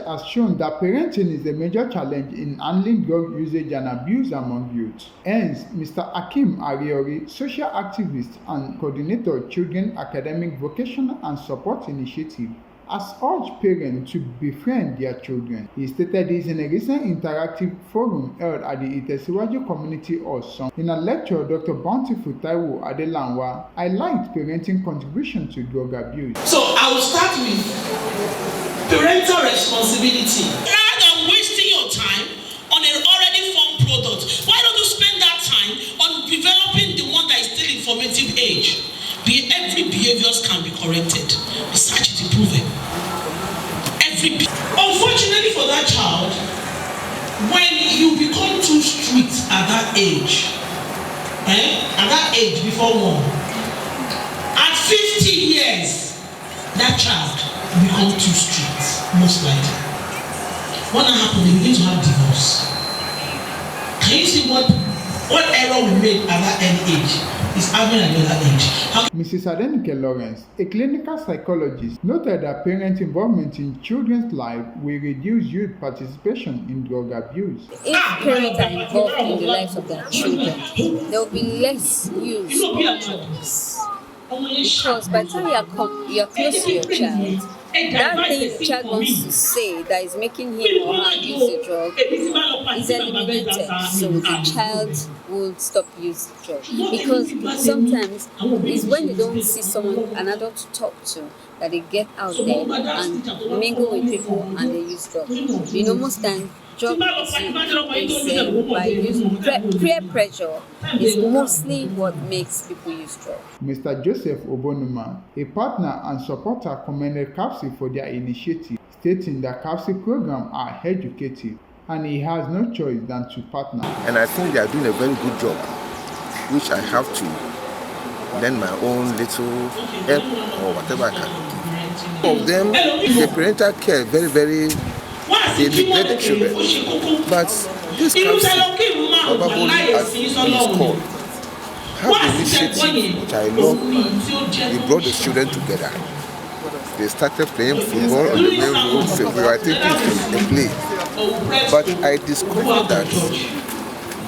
has shown that parenting is a major challenge in handling drug usage and abuse among youth. Hence, Mr. Hakeem Ariori, social activist and coordinator of Children Academic Vocational and Support Initiative, has urged parents to befriend their children. He stated this in a recent interactive forum held at the Itesiwaju Community Hall, Sango. In a lecture, Dr. Bountiful Taiwo Adelanwa highlighted parenting contribution to drug abuse. So I will start with parental responsibility. Rather than wasting your time on an already formed product, why don't you spend that time on developing the one that is still in formative age? Every behaviors can be corrected. Research is proven. Unfortunately for that child, when you become too strict at that age, before one, at 50 years, that child become too strict, most likely. What happened? They begin to have divorce. Can you see what error we made at that early age? Is having another age. Mrs. Adenike Lawrence, a clinical psychologist, noted that parent involvement in children's lives will reduce youth participation in drug abuse. If parents are involved in the lives of their children, there will be less use of drugs. Because by the time you are close to your child, that thing the child wants to say that is making him or her use the drug is eliminated, so the child will stop using drugs. Because sometimes it's when you don't see someone, an adult to talk to, that they get out there and mingle with people and they use drugs. Most times drug is by using peer pressure is mostly what makes people use drugs. Mr. Joseph Obonuma, a partner and supporter, commended CAVSI for their initiative, stating that CAVSI programs are educative and he has no choice than to partner. And I think they are doing a very good job, which I have to lend my own little help or whatever I can do. Of them, the parental care very they neglect the children. But this CAVSI, probably as it is called, have the initiative, which I love. We brought the children together. They started playing football on the main road, so we were taking a play. But I discovered that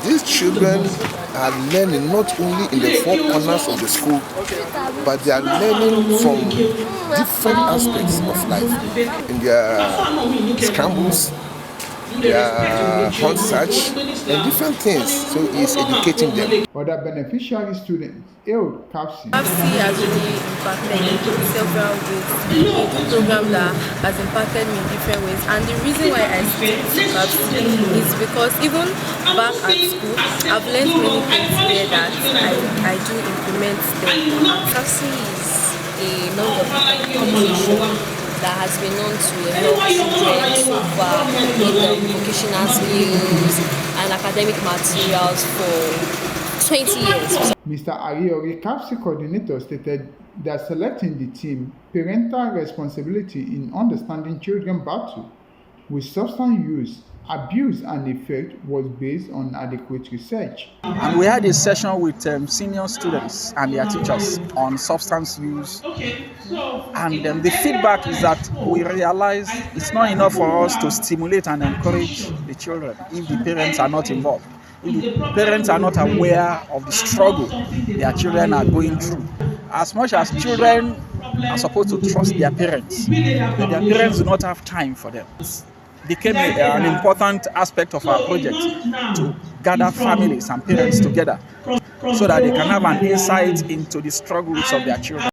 these children are learning not only in the four corners of the school, but they are learning from different aspects of life. In their scrambles, their hunt search, and different things. So it's educating them. Other beneficiary students hailed CAVSI. CAVSI has really impacted me in several ways. It's a program that has impacted me in different ways. And the reason why I stick to CAVSI is because even back at school, I've learned many things there that I do implement them. CAVSI is a non-governmental organization that has been known to help children over vocational skills and academic materials for 20 years. Mr. Ariori, CAVSI coordinator, stated that selecting the team, Parental Responsibility in Understanding Children Battle with Substance Use, Abuse and Effect was based on adequate research. And we had a session with senior students and their teachers on substance use. And the feedback is that we realize it's not enough for us to stimulate and encourage the children if the parents are not involved. If the parents are not aware of the struggle their children are going through. As much as children are supposed to trust their parents, but their parents do not have time for them. It became an important aspect of our project to gather families and parents together so that they can have an insight into the struggles of their children.